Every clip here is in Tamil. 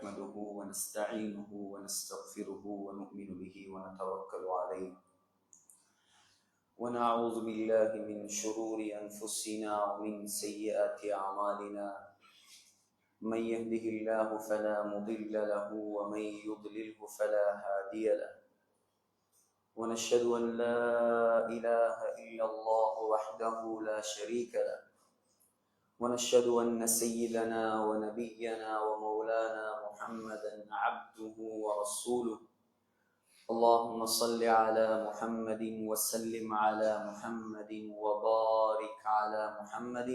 نحمده ونستعينه ونستغفره ونؤمن به ونتوكل عليه ونعوذ بالله من شرور أنفسنا ومن سيئات أعمالنا من يهده الله فلا مضل له ومن يضلله فلا هادي له ونشهد أن لا إله إلا الله وحده لا شريك له ونشهد أن سيدنا ونبينا ومولانا محمدا عبده ورسوله اللهم صل على محمد وسلم على محمد وبارك على محمد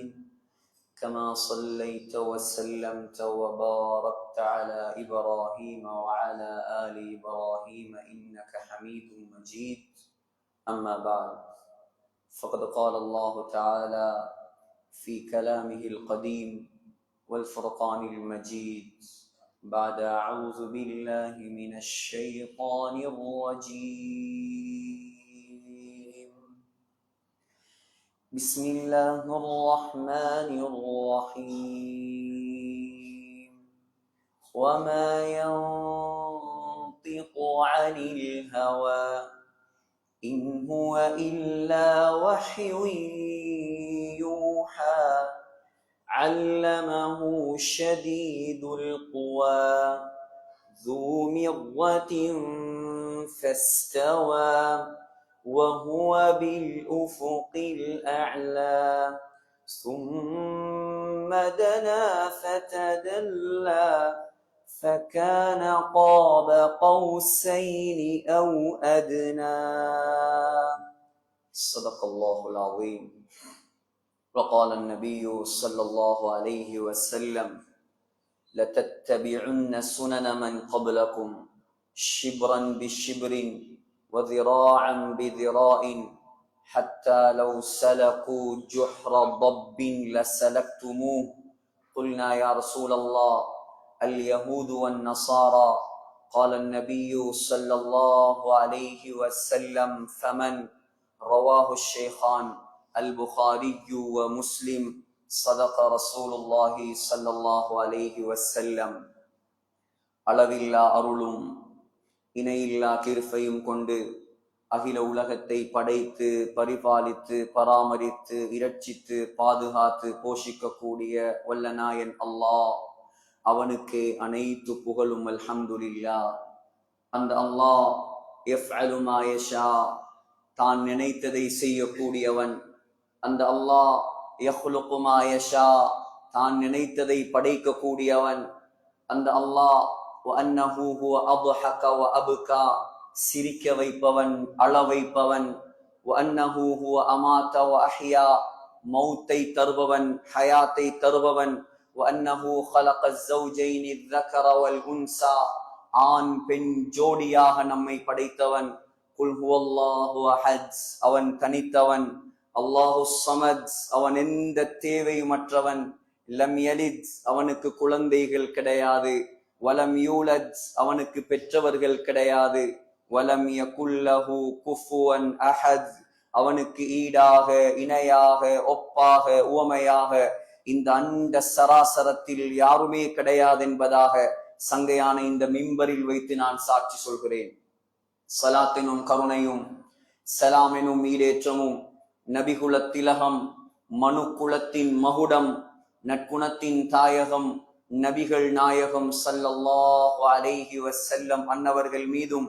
كما صليت وسلمت وباركت على إبراهيم وعلى آل إبراهيم إنك حميد مجيد أما بعد فقد قال الله تعالى في كلامه القديم والفرقان المجيد بعد أعوذ بالله من الشيطان الرجيم بسم الله الرحمن الرحيم وما ينطق عن الهوى إن هو إلا وحي يوحى علمه شديد القوى ذو مرة فاستوى وهو بالأفق الأعلى ثم دنا فتدلى فكان قاب قوسين أو أدنى صدق الله العظيم. وقال النبي صلى الله عليه وسلم لتتبعن سنن من قبلكم شبرا بشبر وذراعا بذراع حتى لو سلكوا جحر ضب لسلكتموه قلنا يا رسول الله اليهود والنصارى قال النبي صلى الله عليه وسلم فمن رواه الشيخان البخاري ومسلم صدق رسول الله صلى الله عليه وسلم. அளவில்லா அருளும் இணையில்லா கிருபையும் கொண்டு அகில உலகத்தை படைத்து பரிபாலித்து பராமரித்து இரட்சித்து பாதுகாத்து போஷிக்கக்கூடிய வல்லநாயன் அல்லாஹ், அவனுக்கே அனைத்து புகழும். அல்ஹம்துலில்லாஹ். அந்த அல்லாஹ் யஃஅலு மா யஷா, தான் நினைத்ததை செய்யக்கூடியவன். அந்த அல்லாஹ் யஹ்லுகு மா யஷா, தான் நினைத்ததை படைக்கக்கூடியவன். அந்த அல்லாஹ் வஅன்னஹு ஹுவ அத்ஹக வஅப்கா, சிரிக்க வைப்பவன், அழ வைப்பவன். வஅன்னஹு ஹுவ அமாத வஅஹ்யா, மௌத்தை தருபவன், ஹயாத்தை தருபவன். வஅன்னஹு خلق الزوجين الذكر والانثى, ஆண் பெண் ஜோடியாக நம்மை படைத்தவன். குல் ஹுவல்லாஹு அஹத், அவன் தனித்தவன். அல்லாஹு ஸமத், அவன் எந்த தேவையுமற்றவன். லம் யலித், அவனுக்கு குழந்தைகள் கிடையாது. வலம் யூலத், அவனுக்கு பெற்றவர்கள் கிடையாது. வலம் யகுல் லஹு குஃபுவன் அஹத், அவனுக்கு ஈடாக இணையாக ஒப்பாக உவமையாக இந்த அண்ட சராசரத்தில் யாருமே கிடையாது என்பதாக சங்கையான இந்த மிம்பரில் வைத்து நான் சாட்சி சொல்கிறேன். சலாத்தினும் கருணையும் சலாமெனும் ஈடேற்றமும் நபிகுல திலகம், மனு குலத்தின் மகுடம், நற்குணத்தின் தாயகம், நபிகள் நாயகம் ஸல்லல்லாஹு அலைஹி வஸல்லம் அன்னவர்கள் மீதும்,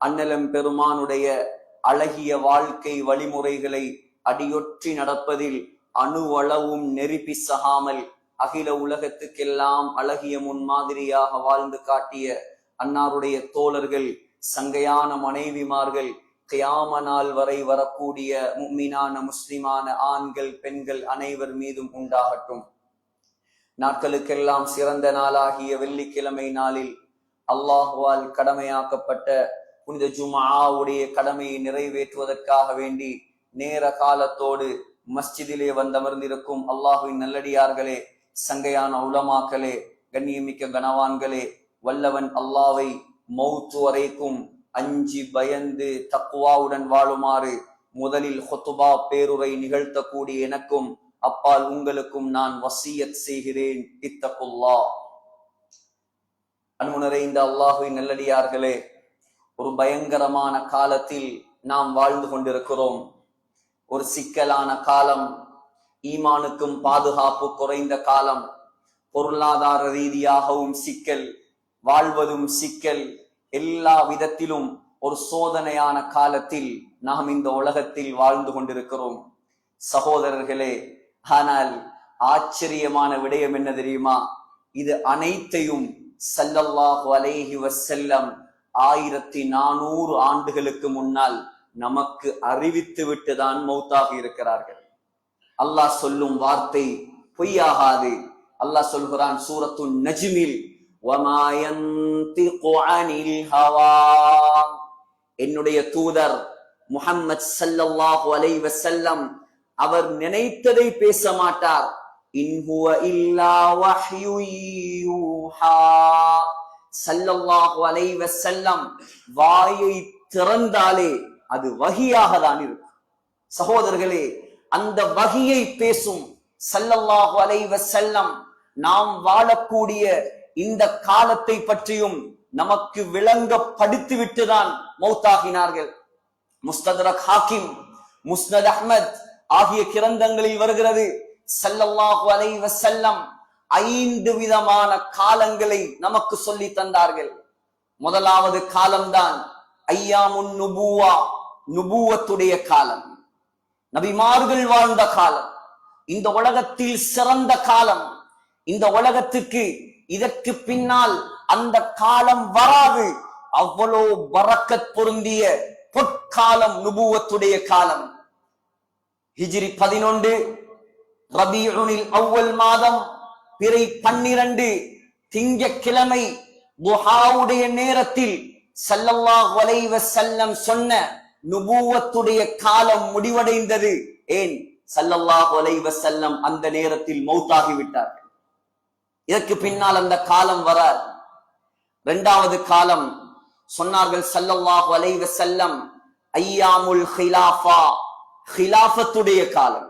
அன்னலம் பெருமானுடைய அழகிய வாழ்க்கை வழிமுறைகளை அடியொற்றி நடப்பதில் அணுவளவும் நெருப்பி சகாமல் அகில உலகத்துக்கெல்லாம் அழகிய முன்மாதிரியாக வாழ்ந்து காட்டிய அன்னாருடைய தோழர்கள், சங்கையான மனைவிமார்கள், கியாம நாள் வரை வரக்கூடிய முஃமினான முஸ்லிமான ஆண்கள் பெண்கள் அனைவர் மீதும் உண்டாகட்டும். நாட்களுக்கெல்லாம் சிறந்த நாளாகிய வெள்ளிக்கிழமை நாளில் அல்லாஹுவால் கடமையாக்கப்பட்ட புனித ஜும்ஆவுடைய கடமையை நிறைவேற்றுவதற்காக வேண்டி நேர காலத்தோடு மஸ்ஜிதிலே வந்தமர்ந்திருக்கும் அல்லாஹுவின் நல்லடியார்களே, சங்கையான உலமாக்களே, கண்ணியமிக்க கனவான்களே, வல்லவன் அல்லாவை மௌத்து வரைக்கும் அஞ்சி பயந்து தக்வாவுடன் வாழுமாறு முதலில் ஹுத்பா பேருரை நிகழ்த்தக்கூடிய எனக்கும் அப்பால் உங்களுக்கும் நான் வசியத் செய்கிறேன். இத்தகுல்லாஹ். அன்பு நிறைந்த அல்லாஹ்வின் நல்லடியார்களே, ஒரு பயங்கரமான காலத்தில் நாம் வாழ்ந்து கொண்டிருக்கிறோம். ஒரு சிக்கலான காலம், ஈமானுக்கும் பாதுகாப்பு குறைந்த காலம், பொருளாதார ரீதியாகவும் சிக்கல், வாழ்வதும் சிக்கல், எல்லா விதத்திலும் ஒரு சோதனையான காலத்தில் நாம் இந்த உலகத்தில் வாழ்ந்து கொண்டிருக்கிறோம் சகோதரர்களே. ஆனால் ஆச்சரியமான விடயம் என்ன தெரியுமா? இது அனைத்தையும் ஸல்லல்லாஹு அலைஹி வஸல்லம் 1400 ஆண்டுகளுக்கு முன்னால் நமக்கு அறிவித்து விட்டுதான் மௌத்தாகி இருக்கிறார்கள். அல்லாஹ் சொல்லும் வார்த்தை பொய்யாகாது. அல்லாஹ் சொல்கிறான் சூரத்துன் நஜ்மில், வமா யன்திகு அனில் ஹவா, என்னுடைய தூதர் முஹம்மத் ஸல்லல்லாஹு அலைஹி வஸல்லம் அவர் நினைத்ததை பேச மாட்டார். இன் ஹுவ இல்லா வஹ்யு யூஹா. ஸல்லல்லாஹு அலைஹி வஸல்லம் வாயை திறந்தாலே அது வஹியாக தான் இருக்கும். சகோதரர்களே, அந்த வஹியை பேசும் ஸல்லல்லாஹு அலைஹி வஸல்லம் நாம் வாழக்கூடிய இந்த காலத்தை பற்றியும் நமக்கு விளங்கப்படுத்தி விட்டுதான் மௌத்தாகினார்கள். முஸ்தத்ரக் ஹாக்கிம், முஸ்னத் அஹ்மத் ஆகிய கிரந்தங்களில் வருகிறது, ஸல்லல்லாஹு அலைஹி வஸல்லம் 5 விதமான காலங்களை நமக்கு சொல்லி தந்தார்கள். முதலாவது காலம்தான் ஐயாமுன் நுபுவா, நுபுவத்துடைய காலம், நபிமார்கள் வாழ்ந்த காலம், இந்த உலகத்தில் சிறந்த காலம். இந்த உலகத்துக்கு இதற்கு பின்னால் அந்த காலம் வராது, அவ்வளோ பரக்கத் பொருந்திய பொற்காலம் நுபுவத்துடைய காலம். ஹிஜ்ரி 11 ரபீஉல் அவ்வல் மாதம் பிறை 12 திங்கட்கிழமை துஹாவுடைய நேரத்தில் ஸல்லல்லாஹு அலைஹி வஸல்லம் சொன்ன நுபுவத்துடைய காலம் முடிவடைந்தது. ஏன்? ஸல்லல்லாஹு அலைஹி வஸல்லம் அந்த நேரத்தில் மௌத்தாகி விட்டார்கள். இதற்கு பின்னால் அந்த காலம் வராது. இரண்டாவது காலம் சொன்னார்கள் ஸல்லல்லாஹு அலைஹி வஸல்லம், ஐயாமுல் ஹிலாஃபா, ஹிலாஃபத்துடைய காலம்.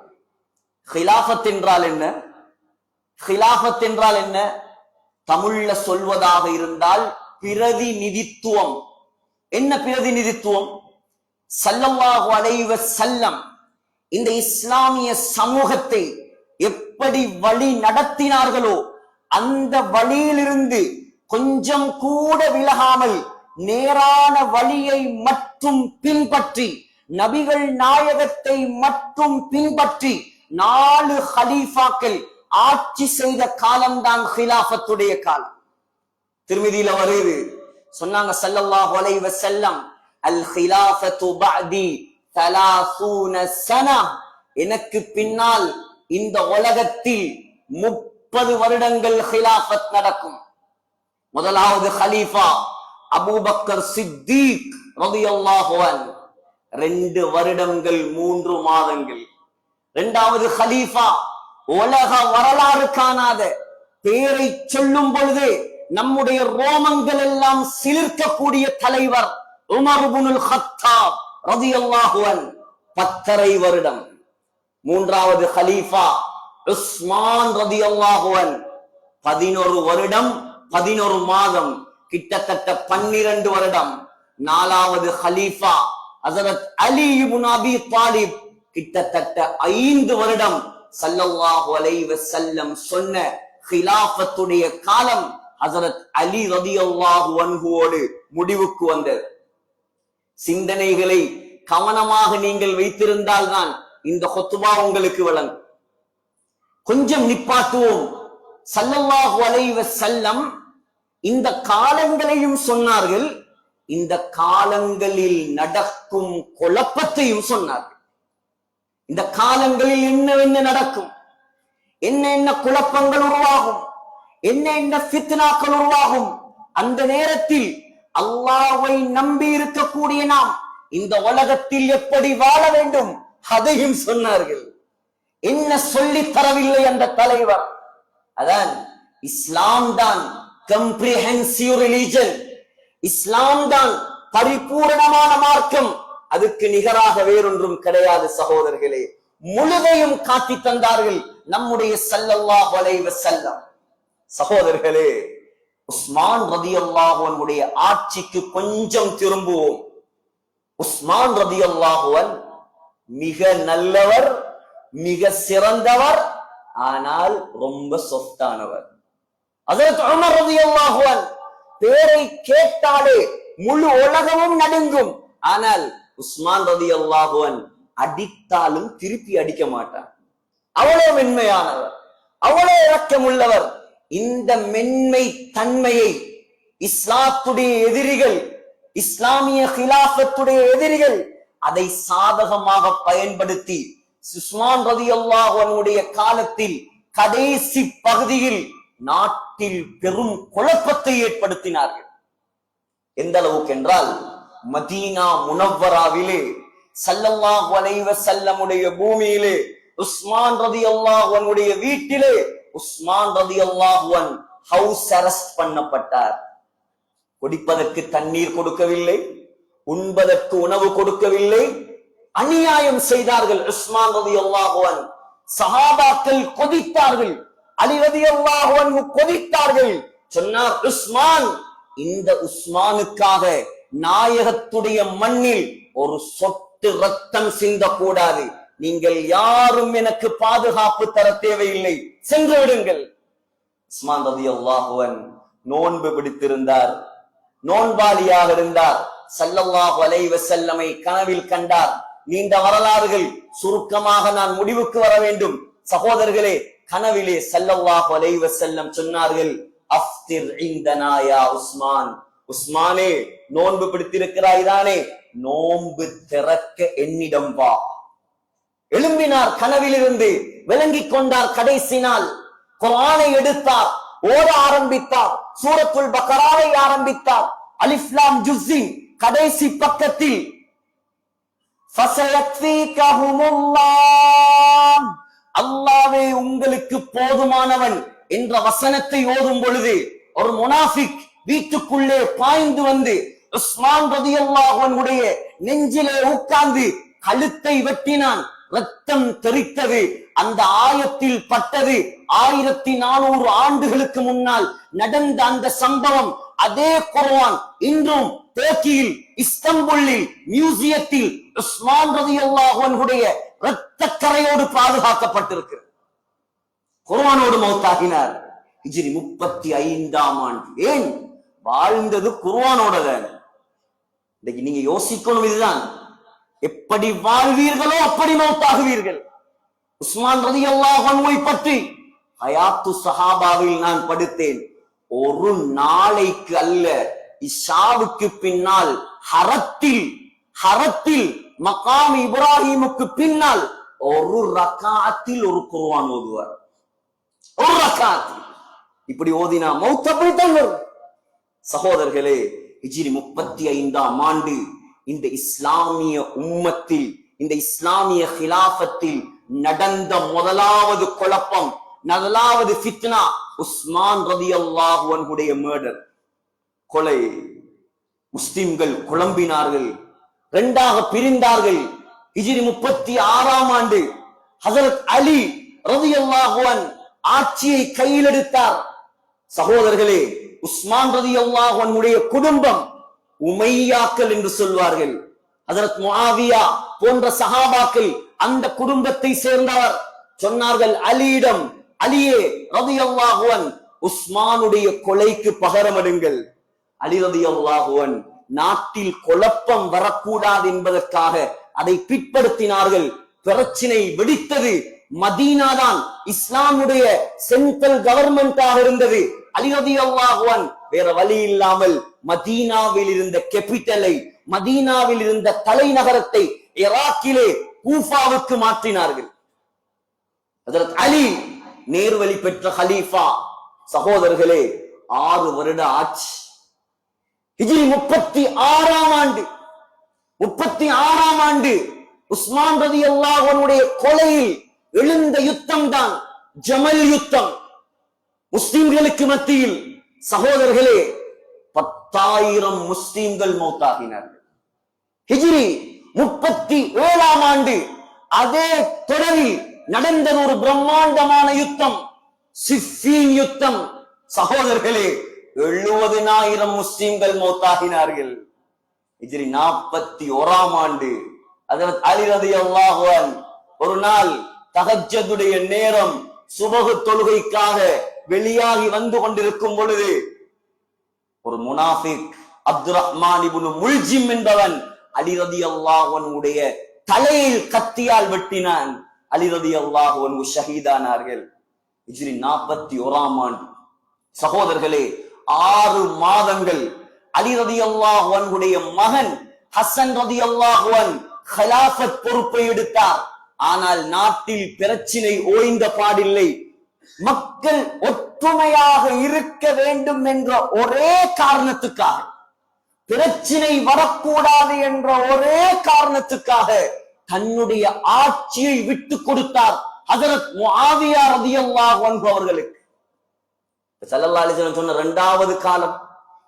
ஹிலாஃபத் என்றால் என்ன? ஹிலாஃபத் என்றால் என்ன? தமிழ்ல சொல்வதாக இருந்தால் பிரதிநிதித்துவம். என்ன பிரதிநிதித்துவம்? ஸல்லல்லாஹு அலைஹி வஸல்லம் இந்த இஸ்லாமிய சமூகத்தை எப்படி வழி நடத்தினார்களோ அந்த வழியிலிருந்து கொஞ்சம் கூட விலகாமல் நேரான வழியை மட்டும் பின்பற்றி, நபிகள் நாயகத்தை மட்டும் பின்பற்றி 4 ஹலீஃபாக்கள் ஆட்சி செய்த காலம்தான் ஹிலாஃபத்துடைய காலம். திருமிதியில வருது, சொன்னாங்க ஸல்லல்லாஹு அலைஹி வஸல்லம், அல் ஹிலாஃபத்து பஅதி 30 சனா, எனக்கு பின்னால் இந்த உலகத்தில் 30 வருடங்கள் ஹிலாஃபத் நடக்கும். முதலாவது ஹலீஃபா அபூபக்கர் சித்தீக் ரலியல்லாஹு அன்ஹு 2 வருடங்கள் 3 மாதங்கள். இரண்டாவது ஹலீஃபா உலக வரலாறு காணாத பேரை சொல்லும் பொழுது நம்முடைய ரோமங்கள் எல்லாம் சிலிர்க்கக்கூடிய தலைவர் உமர் இப்னுல் கத்தாப் ரலியல்லாஹு அன்ஹு 10.5 வருடம். மூன்றாவது ஹலீஃபா உஸ்மான் ரலியல்லாஹு அன்ஹு 11 வருடம் 11 மாதம், கிட்டத்தட்ட 12 வருடம். நாலாவது ஹலீஃபா ஹஜ்ரத் அலி இப்னு அபி தாலிப் கிட்டத்தட்ட 5 வருடம். ஸல்லல்லாஹு அலைஹி வஸல்லம் சொன்ன ஹிலாஃபத்துடைய காலம் ஹஜ்ரத் அலி ரலியல்லாஹு அன்ஹுவோடு முடிவுக்கு வந்தது. சிந்தனைகளை கவனமாக நீங்கள் வைத்திருந்தால் தான் இந்த ஹுத்பா உங்களுக்கு வழங்கும். கொஞ்சம் நிப்பாட்டுவோம். ஸல்லல்லாஹு அலைஹி வஸல்லம் இந்த காலங்களையும் சொன்னார்கள், இந்த காலங்களில் நடக்கும் குழப்பத்தையும் சொன்னார்கள். இந்த காலங்களில் என்ன நடக்கும், என்ன குழப்பங்கள் உருவாகும், என்ன ஃபித்னாக்கள் உருவாகும். அந்த நேரத்தில் அல்லாஹ்வை நம்பி இருக்கக்கூடிய நாம் இந்த உலகத்தில் எப்படி வாழ வேண்டும் அதையும் சொன்னார்கள். என்ன சொல்லி தரவில்லை அந்த தலைவர்? அதான் இஸ்லாம் தான் கம்ப்ரிஹென்சிவ் ரிலிஜன், இஸ்லாம் தான் பரிபூரணமான மார்க்கம், அதுக்கு நிகராக வேறொன்றும் கிடையாது. சகோதரர்களே, முழுதையும் காட்டி தந்தார்கள் நம்முடைய ஸல்லல்லாஹு அலைஹி வஸல்லம். சகோதரர்களே, உஸ்மான் ரலியல்லாஹு அன்ஹுடைய ஆட்சிக்கு கொஞ்சம் திரும்புவோம். உஸ்மான் ரலியல்லாஹு அன்ஹு மிக நல்லவர், மிக சிறந்தவர், ஆனால் ரொம்ப சொத்தானவர். ஹஜ்ரத் உமர் ரலியல்லாஹு அன்ஹு பேரை கேட்டாலே முழு உலகமும் நடுங்கும். ஆனால் உஸ்மான் ரலியல்லாஹு அன்ஹு அடித்தாலும் திருப்பி அடிக்க மாட்டார். அவ்வளவு மென்மையானவர், அவ்வளவு இரக்கமுள்ளவர். இந்த மென்மை தன்மையை இஸ்லாத்துடைய எதிரிகள், இஸ்லாமிய கிலாஃபத்துடைய எதிரிகள் அதை சாதகமாக பயன்படுத்தி உஸ்மான் ரலியல்லாஹு அன்ஹுடைய காலத்தில் கடைசி பகுதியில் நாட்டில் பெரும் குழப்பத்தை ஏற்படுத்தினார்கள். எந்த அளவுக்கு என்றால், மதீனா முனவ்வராவிலே ஸல்லல்லாஹு அலைஹி வஸல்லமுடைய பூமியிலே உஸ்மான் ரலியல்லாஹு அன்ஹுடைய வீட்டிலே உஸ்மான் ரலியல்லாஹு அன்ஹு ஹவுஸ் அரெஸ்ட் பண்ணப்பட்டார். குடிப்பதற்கு தண்ணீர் கொடுக்கவில்லை, உண்பதற்கு உணவு கொடுக்கவில்லை, அநியாயம் செய்தார்கள் உஸ்மான் ரலியல்லாஹு அன்ஹு. சஹாபாக்கள் கொதித்தார்கள், அலி ரலியல்லாஹு அன்ஹு கொதித்தார்கள். சொன்னார், உஸ்மான், இந்த உஸ்மானுக்காக நாயகத்துடைய மண்ணில் ஒரு சொட்டு ரத்தம் சிந்தக்கூடாது. நீங்கள் யாரும் எனக்கு பாதுகாப்பு தர தேவையில்லை, சென்று விடுங்கள். உஸ்மான் ரலியல்லாஹு அன்ஹு நோன்பு பிடித்திருந்தார், நோன்பாளியாக இருந்தார். ஸல்லல்லாஹு அலைஹி வஸல்லமை கனவில் கண்டார். நீண்ட வரலாறுகள், சுருக்கமாக நான் முடிவுக்கு வர வேண்டும். சகோதரர்களே, கனவிலே ஸல்லல்லாஹு அலைஹி வஸல்லம் சொன்னார்கள், அஃப்திர் இந்தனா யா உஸ்மான். உஸ்மானே, நோன்பு பிடித்திருக்கிறாய் தானே, நோன்பு திறக்க என்னிடம் வா. எழும்பினார் கனவிலிருந்து, விளங்கிக் கொண்டார். கடைசி நாள் குர்ஆனை எடுத்தார், ஓத ஆரம்பித்தார். சூரத்துல் பக்ராவை ஆரம்பித்தார். அலிஃப் லாம் ஜுஸ்ஸின் கடைசி பக்கத்தில் ஃபஸயக்ஃபீகஹுமுல்லாஹ், அல்லாஹ்வே உங்களுக்கு போதுமானவன் என்ற வசனத்தை ஓதும் பொழுது ஒரு முனாஃபிக் வீட்டுக்குள்ளே பாய்ந்து வந்து உஸ்மான் ரலியல்லாஹு அன்ஹுடைய நெஞ்சிலே உட்கார்ந்து கழுத்தை வெட்டினான். ரத்தம் தெறித்தது. அந்த ஆயத்தில் பட்டது. 1400 ஆண்டுகளுக்கு முன்னால் நடந்த அந்த சம்பவம். அதே குர்ஆன் இன்றும் துருக்கியில், இஸ்தம்புல்லில், மியூசியத்தில் உஸ்மான் ரலியல்லாஹு அன்ஹுடைய இரத்தக்கரையோடு பாதுகாக்கப்பட்டிருக்கிறது. குர்ஆனோடு மௌத்தாகினார் ஹிஜ்ரி 35ஆம் ஆண்டு. ஏன்? வாழ்ந்தது குர்ஆனோட தான். இன்னைக்கு நீங்க யோசிக்கணும், இதுதான். எப்படி வாழ்வீர்களோ அப்படி மௌத்தாகுவீர்கள். உஸ்மான் ரலியல்லாஹு அன்ஹுவை பற்றி ஹயாத்து ஸஹாபாவில் நான் படித்தேன். ஒரு நாளைக்கு அல்ல, இஷாவுக்கு பின்னால் ஹரத்தில் மகாம் இப்ராஹிமுக்கு பின்னால் ஒரு ரக்காத்தில் ஒரு குர்ஆன் ஓதுவார். ஒரு ரக்காத்தில் இப்படி ஓதினா மௌத் அப்படித்தான் வரும். சகோதரர்களே, ஹிஜ்ரி 35ஆம் ஆண்டு இந்த இஸ்லாமிய உம்மத்தில், இந்த இஸ்லாமிய கிலாஃபத்தில் நடந்த முதலாவது குழப்பம், முதலாவது ஃபித்னா உஸ்மான் ரலியல்லாஹு அன்ஹுடைய மர்டர், கொலை. முஸ்லிம்கள் குழம்பினார்கள், இரண்டாக பிரிந்தார்கள். ஹிஜ்ரி 36ஆம் ஆண்டு ஹஜ்ரத் அலி ரலியல்லாஹு அன்ஹு ஆட்சியை கையில் எடுத்தார். சகோதரர்களே, உஸ்மான் ரலியல்லாஹு அன்ஹுடைய குடும்பம் உமையாக்கள் என்று சொல்வார்கள். ஹஜ்ரத் முஆவியா போன்ற சஹாபாக்கள் அந்த குடும்பத்தை சேர்ந்தவர். சொன்னார்கள் அலியிடம், அலியே ரலியல்லாஹு அன்ஹு, உஸ்மானுடைய கொலைக்கு பகரமிடுங்கள். அலி ரலியல்லாஹு அன்ஹு நாட்டில் குழப்பம் வரக்கூடாது என்பதற்காக அதை பிற்படுத்தினார்கள். பிரச்சனை வெடித்தது. மதீனா தான் இஸ்லாமுடைய சென்ட்ரல் கவர்மெண்டாக இருந்தது. அலி ரலியல்லாஹு அன்ஹு வேற வழி இல்லாமல் மதீனாவில் இருந்த கேபிட்டலை, மதீனாவில் இருந்த தலைநகரத்தை ஈராக்கிலே கூஃபாவுக்கு மாற்றினார்கள். ஹஜ்ரத் அலி நேர்வழி பெற்ற கலீஃபா. சகோதரர்களே, 6 வருட ஆட்சி. ஹிஜ்ரி 36ஆம் ஆண்டு உஸ்மான் ரலியல்லாஹு அன்ஹுடைய கொலையில் எழுந்த யுத்தம் தான் ஜமல் யுத்தம். முஸ்லிம்களுக்கு மத்தியில் சகோதரர்களே 10,000 முஸ்லிம்கள் மௌத்தாகினார்கள். ஹிஜ்ரி 37ஆம் ஆண்டு அதே தொடரில் நடந்த ஒரு பிரம்மாண்டமான யுத்தம், சிஃபீன் யுத்தம். சகோதரர்களே, 70,000 முஸ்லிம்கள் மௌத்தாகினார்கள். ஹிஜ்ரி 41ஆம் ஆண்டு ஹஜ்ரத் அலி ரலியல்லாஹு அன்ஹு ஒரு நாள் தஹஜ்ஜுடைய நேரம் சுபஹ் தொழுகைக்காக வெளியாகி வந்து கொண்டிருக்கும் பொழுது ஒரு முனாஃபிக் அப்துர்ரஹ்மான் இப்னு முல்ஜிம் என்பவன் அலி ரலியல்லாஹு அன்ஹுடைய தலையில் கத்தியால் வெட்டினான். அலி ரலியல்லாஹு அன்ஹு ஷஹீதானார்கள். ஹிஜ்ரி 41ஆம் ஆண்டு. சகோதரர்களே, 6 மாதங்கள் அலி ரலியல்லாஹு அன்ஹுடைய மகன் ஹசன் ரலியல்லாஹு அன்ஹு ஹிலாஃபத் பொறுப்பை எடுத்தார். ஆனால் நாட்டில் பிரச்சினை ஓய்ந்த பாடில்லை. மக்கள் ஒற்றுமையாக இருக்க வேண்டும் என்ற ஒரே காரணத்துக்காக, பிரச்சினை வரக்கூடாது என்ற ஒரே காரணத்துக்காக தன்னுடைய ஆட்சியை விட்டு கொடுத்தார் ஹஜ்ரத் முஆவியா ரலியல்லாஹு அன்ஹு அவர்களுக்கு. ஸல்லல்லாஹு அலைஹி வஸல்லம் சொன்ன 2வது காலம்,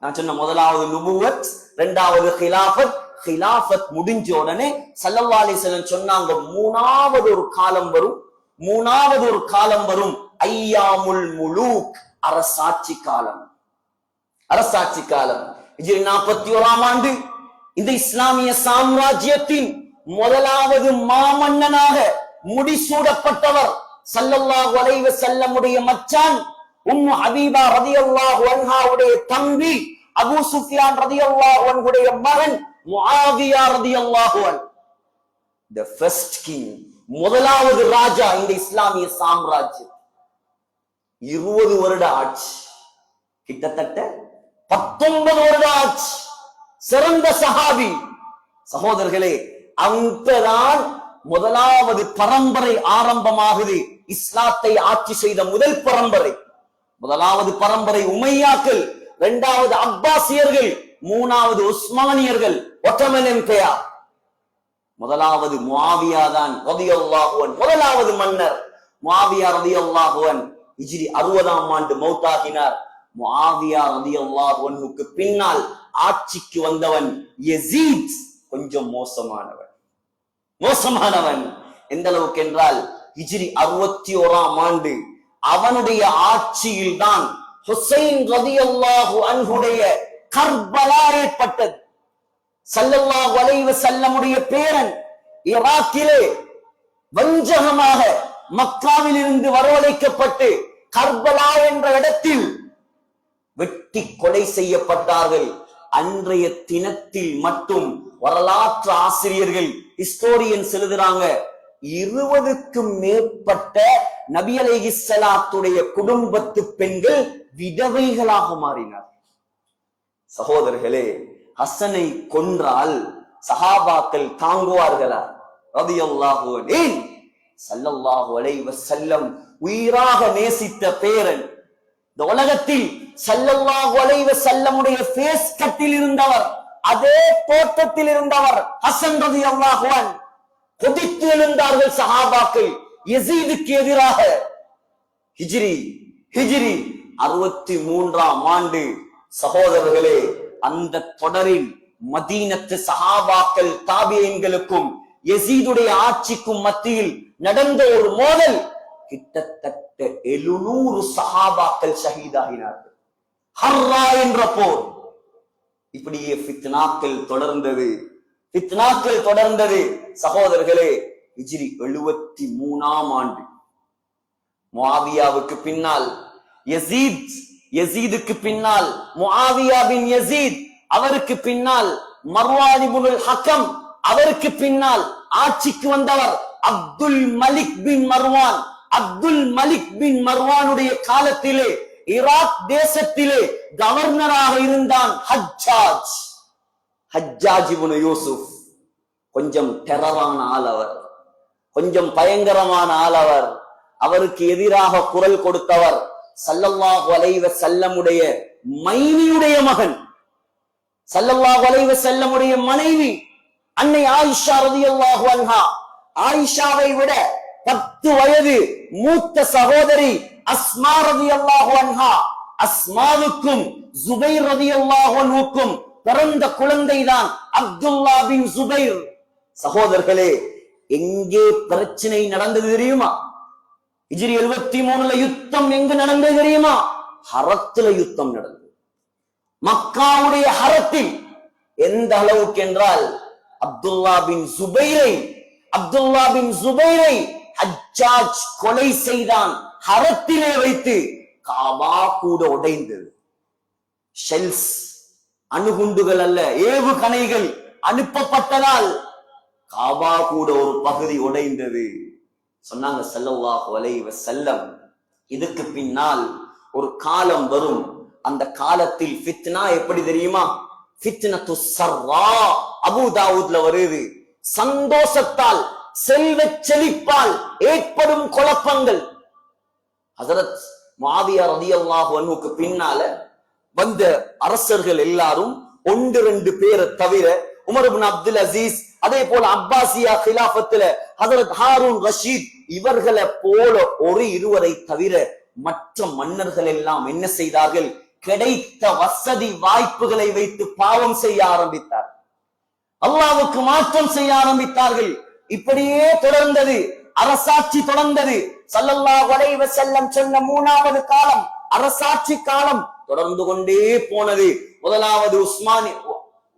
நான் சொன்ன முதலாவது நுபுவத், 2வது ஹிலாஃபத். ஹிலாஃபத் முடிஞ்ச உடனே ஸல்லல்லாஹு அலைஹி வஸல்லம் சொன்னாங்க, 3வது ஒரு காலம் வரும், 3வது ஒரு காலம் வரும், ஐயாமுல் முலூக், அரசாட்சி காலம். அரசாட்சி காலம். ஹிஜ்ரி 41ஆம் ஆண்டு இந்த இஸ்லாமிய சாம்ராஜ்யத்தின் முதலாவது மாமன்னனாக முடிசூடப்பட்டவர் ஸல்லல்லாஹு அலைஹி வஸல்லமுடைய மச்சான் உம்மு ஹபீபா ரலியல்லாஹு அன்ஹாவுடைய தம்பி அபூ சுஃபியான் ரலியல்லாஹு அன்ஹுடைய மகன் முஆவியா ரலியல்லாஹு அன்ஹு. the first king, முதலாவது ராஜா இந்த இஸ்லாமிய சாம்ராஜ்யம். 20 வருட ஆட்சி, கிட்டத்தட்ட 19 வருட ஆட்சி. சிறந்த சஹாபி. சகோதரர்களே, அங்கதான் முதலாவது பரம்பரை ஆரம்பமாகுது. இஸ்லாத்தை ஆட்சி செய்த முதல் பரம்பரை. முதலாவது பரம்பரை உமையாக்கள், 2வது அப்பாசியர்கள், 3வது உஸ்மானியர்கள், ஒட்டமன் எம்பையர். முதலாவது முஆவியா தான் ரலியல்லாஹு அன்ஹு, முதலாவது மன்னர் முஆவியா ரலியல்லாஹு அன்ஹு. ஹிஜ்ரி 60ஆம் ஆண்டு மௌத்தாகினார். முஆவியா ரலியல்லாஹு அன்ஹுக்கு பின்னால் ஆட்சிக்கு வந்தவன் யஸீத். கொஞ்சம் மோசமானவன். எந்த அளவுக்கு என்றால், ஹிஜ்ரி 61ஆம் ஆண்டு அவனுடைய ஆட்சியில் தான் ஹுசைன் ரலியல்லாஹு அன்ஹுடைய கர்பலா ஏற்பட்டது. ஸல்லல்லாஹு அலைஹி வஸல்லமுடைய பேரன் ஈராக்கிலே வஞ்சகமாக மக்காவில் இருந்து வரவழைக்கப்பட்டு கர்பலா என்ற இடத்தில் வெட்டி கொலை செய்யப்பட்டார்கள். அன்றைய தினத்தில் மட்டும் வரலாற்று ஆசிரியர்கள், ஹிஸ்டோரியன்ஸ் எழுதுறாங்க, 20க்கும் மேற்பட்ட நபி அலைஹிஸ்ஸலாத்துடைய குடும்பத்து பெண்கள் விதவைகளாக மாறினார். சகோதரர்களே, ஹசனை கொன்றால் சஹாபாக்கள் தாங்குவார்களா? ரலியல்லாஹு அன்ஹு. ஸல்லல்லாஹு அலைஹி வஸல்லம் உயிராக நேசித்த பேரன், இந்த உலகத்தில் ஸல்லல்லாஹு அலைஹி வஸல்லமுடைய ஃபேஸ் கட்டில் இருந்தவர், அதே தோட்டத்தில் இருந்தவர் ஹசன் ரலியல்லாஹு அன்ஹு. கொதித்து எழுந்தார்கள் சஹாபாக்கள் யஸீதுக்கு எதிராக. ஹிஜ்ரி 63ஆம் ஆண்டு. சகோதரர்களே, அந்த தொடரில் மதீனத்து சஹாபாக்கள் தாபியீன்களுக்கும் யஸீதுடைய ஆட்சிக்கும் மத்தியில் நடந்த ஒரு மோதல். கிட்டத்தட்ட 700 சஹாபாக்கள் ஷஹீதாகினார்கள். ஹர்ரா என்ற போர். இப்படியே ஃபித்னாக்கள் தொடர்ந்தது. சகோதரர்களே, ஹிஜ்ரி 73ஆம் ஆண்டு முஆவியாவுக்கு பின்னால் யஸீதுக்கு பின்னால் முஆவியா பின் யஸீத், அவருக்கு பின்னால் மர்வான் இப்னுல் ஹக்கம், அவருக்கு பின்னால் ஆட்சிக்கு வந்தவர் அப்துல் மலிக் பின் மர்வான். அப்துல் மலிக் பின் மர்வானுடைய காலத்திலே ஈராக் தேசத்திலே கவர்னராக இருந்தான் ஹஜ்ஜாஜ் இப்னு யூசுப். கொஞ்சம் டெரரான ஆள் அவர், கொஞ்சம் பயங்கரமான ஆள் அவர். அவருக்கு எதிராக குரல் கொடுத்தவர் ஸல்லல்லாஹு அலைஹி வஸல்லமுடைய மைனியுடைய மகன், ஸல்லல்லாஹு அலைஹி வஸல்லமுடைய மனைவி அன்னை ஆயிஷா ரலியல்லாஹு அன்ஹா. ஆயிஷாவை விட 10 வயது மூத்த சகோதரி அஸ்மா ரலியல்லாஹு அன்ஹா. அஸ்மாவுக்கும் ஜுபைர் ரலியல்லாஹு அன்ஹுக்கும் பிறந்த குழந்தைதான் அப்துல்லா பின் ஜுபைர். சகோதரர்களே, எங்கே பிரச்சனை நடந்தது தெரியுமா? ஹிஜ்ரி 73ல யுத்தம் எங்கு நடந்தது தெரியுமா? ஹரத்துல யுத்தம் நடந்தது. மக்காவுடைய ஹரத்தில் எந்த அளவுக்கு என்றால் அப்துல்லா பின் ஜுபைரை ஹஜ்ஜாஜ் கொலை செய்தான். ஹரத்திலே வைத்து காபா கூட உடைந்தது. ஷெல்ஸ், அணுகுண்டுகள் அல்ல, ஏவுகணைகள் அனுப்பப்பட்டதால் காபா கூட ஒரு பகுதி உடைந்தது. சொன்னாங்க ஸல்லல்லாஹு அலைஹி வஸல்லம், இதுக்கு பின்னால் ஒரு காலம் வரும். அந்த காலத்தில் ஃபித்னா எப்படி தெரியுமா? ஃபித்னத்து ஸர்ரா, அபூ தாவூத்ல வருது. சந்தோஷத்தால், செல்வ செழிப்பால் ஏற்படும் குழப்பங்கள். ஹஜ்ரத் முஆவியா ரலியல்லாஹு அன்ஹுக்கு பின்னால வந்த அரசர்கள் எல்லாரும் 1-2 பேரை தவிர, உமர் இப்னு அப்துல் அசீஸ், அதே போல அப்பாசியா கிலாஃபத்துல ஹஜ்ரத் ஹாரூன் ரஷீத், இவர்களை போல ஒரு இருவரை தவிர மற்ற மன்னர்கள் எல்லாம் என்ன செய்தார்கள்? கிடைத்த வசதி வாய்ப்புகளை வைத்து பாவம் செய்ய ஆரம்பித்தார், அல்லாஹ்வுக்கு மாற்றம் செய்ய ஆரம்பித்தார்கள். இப்படியே தொடர்ந்தது, அரசாட்சி தொடர்ந்தது. ஸல்லல்லாஹு அலைஹி வஸல்லம் சொன்ன 3வது காலம் அரசாட்சி காலம் தொடர்ந்து கொண்டே போனது. முதலாவது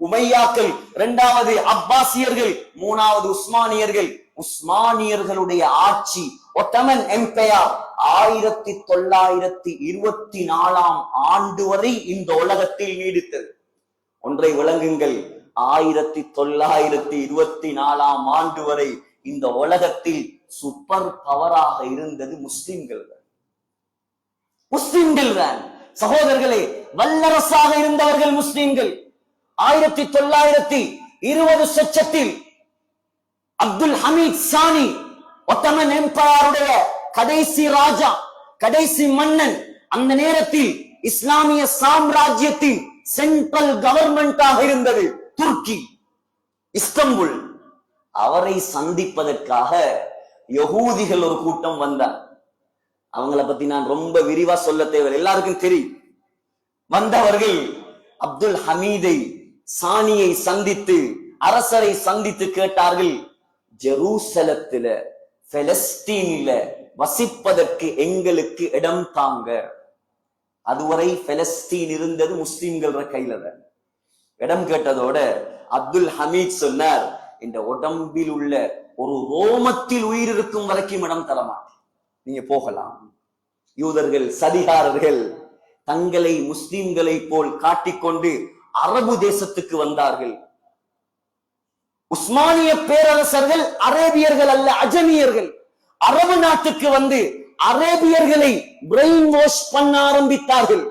உமையாக்கள், 2வது அப்பாசியர்கள், 3வது உஸ்மானியர்கள். உஸ்மானியர்களுடைய ஆட்சி, ஒட்டமன் எம்பையர் 1924ஆம் ஆண்டு வரை இந்த உலகத்தில் நீடித்தது. ஒன்றை விளங்குங்கள், 1924ஆம் ஆண்டு வரை இந்த உலகத்தில் சூப்பர் பவராக இருந்தது முஸ்லிம்கள் தான். சகோதரர்களே, வல்லரசாக இருந்தவர்கள் முஸ்லிம்கள். 1920 சொச்சத்தில் அப்துல் ஹமீத் சானி, ஒட்டமன் எம்பையருடைய கடைசி ராஜா, கடைசி மன்னன், அந்த நேரத்தில் இஸ்லாமிய சாம்ராஜ்யத்தின் சென்ட்ரல் கவர்மெண்டாக இருந்தது துர்க்கி, இஸ்தம்புல். அவரை சந்திப்பதற்காக யகூதிகள் ஒரு கூட்டம் வந்தார். அவங்கள பத்தி நான் ரொம்ப விரிவா சொல்ல தேவை, எல்லாருக்கும் தெரியும். வந்தவர்கள் அப்துல் ஹமீதை, சானியை சந்தித்து, அரசரை சந்தித்து கேட்டார்கள், ஜெருசலத்தில, பெலஸ்தீனில வசிப்பதற்கு எங்களுக்கு இடம் தாங்க. அதுவரை பெலஸ்தீன் இருந்தது முஸ்லிம்கள் கையில தான். இடம் கேட்டதோட அப்துல் ஹமீத் சொன்னார், இந்த உடம்பில் உள்ள ஒரு ரோமத்தில் உயிர் இருக்கும் வரைக்கும் இடம் தரமாட்டேன், நீங்க போகலாம். யூதர்கள், சதிகாரர்கள் தங்களை முஸ்லிம்களை போல் காட்டிக்கொண்டு அரபு தேசத்துக்கு வந்தார்கள். உஸ்மானிய பேரரசர்கள் அரேபியர்கள் அல்ல, அஜமியர்கள். அரபு நாட்டுக்கு வந்து அரேபியர்களை பிரெயின் வாஷ் பண்ண ஆரம்பித்தார்கள்,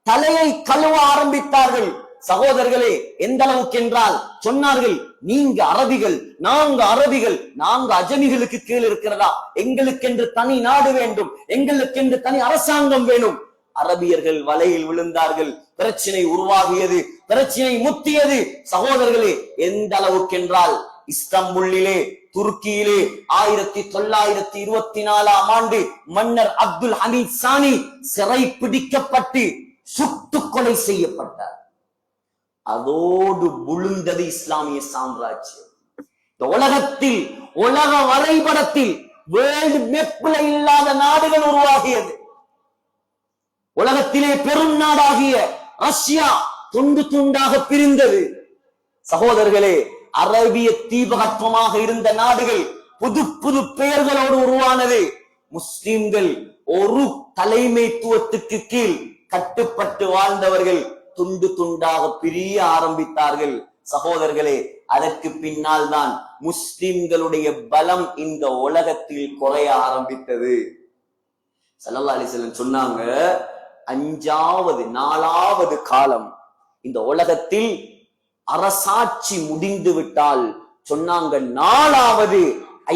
தலையை கழுவ ஆரம்பித்தார்கள். சகோதரர்களே, எந்த அளவுக்கு என்றால் சொன்னார்கள், நீங்க அரபிகள், நாங்க அரபிகள், நாங்க அஜமிகளுக்கு கீழ் இருக்கிறதா? எங்களுக்கென்று தனி நாடு வேண்டும், எங்களுக்கென்று தனி அரசாங்கம் வேணும். அரபியர்கள் வலையில் விழுந்தார்கள். பிரச்சனை உருவாகியது, பிரச்சனை முத்தியது. சகோதரர்களே, எந்த அளவுக்கு என்றால் இஸ்தம்புல்லிலே, துருக்கியிலே 1924ஆம் ஆண்டு மன்னர் அப்துல் ஹமீத் சானி சிறை பிடிக்கப்பட்டு சுட்டு கொலை செய்யப்பட்டார். அதோடு விழுந்தது இஸ்லாமிய சாம்ராஜ்யம். இந்த உலகத்தில், உலக வரைபடத்தில் வேர்ல்டு மேப்ல இல்லாத நாடுகள் உருவாகியது. உலகத்திலே பெரும் நாடாகிய ரஷ்யா துண்டு துண்டாக பிரிந்தது. சகோதரர்களே, அரேபிய தீபகற்பமாக இருந்த நாடுகள் புது புது பெயர்களோடு உருவானது. முஸ்லிம்கள் ஒரு தலைமைத்துவத்துக்கு கீழ் கட்டுப்பட்டு வாழ்ந்தவர்கள் துண்டு துண்டாக பிரிய ஆரம்பித்தார்கள். சகோதரர்களே, அதற்கு பின்னால் தான் முஸ்லிம்களுடைய பலம் இந்த உலகத்தில் குறைய ஆரம்பித்தது. ஸல்லல்லாஹு அலைஹி வஸல்லம் சொன்னாங்க, 5வது 4வது காலம் இந்த உலகத்தில் அரசாட்சி முடிந்து விட்டால், சொன்னாங்க 4வது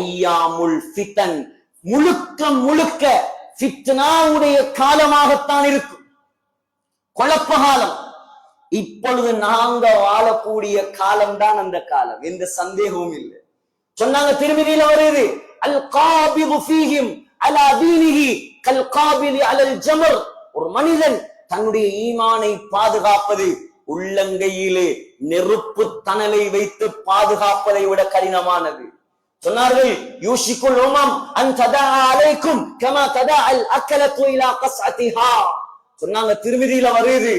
ஐயாமுல் ஃபிதன், முழுக்க முழுக்க ஃபித்னாவுடைய காலமாகத்தான் இருக்கும், குழப்ப காலம். இப்பொழுது நாங்க வாழக்கூடிய காலம் தான் அந்த காலம், எந்த சந்தேகமும் இல்லை. சொன்னாங்க, திருமதியில வருது, அல் காபிது ஃபீஹிம் அலா தீனிஹி கல் காபிலி அலல் ஜமர். ஒரு மனிதன் தன்னுடைய ஈமானை பாதுகாப்பது உள்ளங்கையிலே நெருப்பு தணலை வைத்து பாதுகாப்பதை விட கடினமானது. சொன்னார்கள், யூஷிகுல் உமம் அன் ததா அலைக்கும் கமா ததா அல் அக்கலத்து இலா கஸ்அதிஹா. சொன்னாங்க, திருமதியில வருது,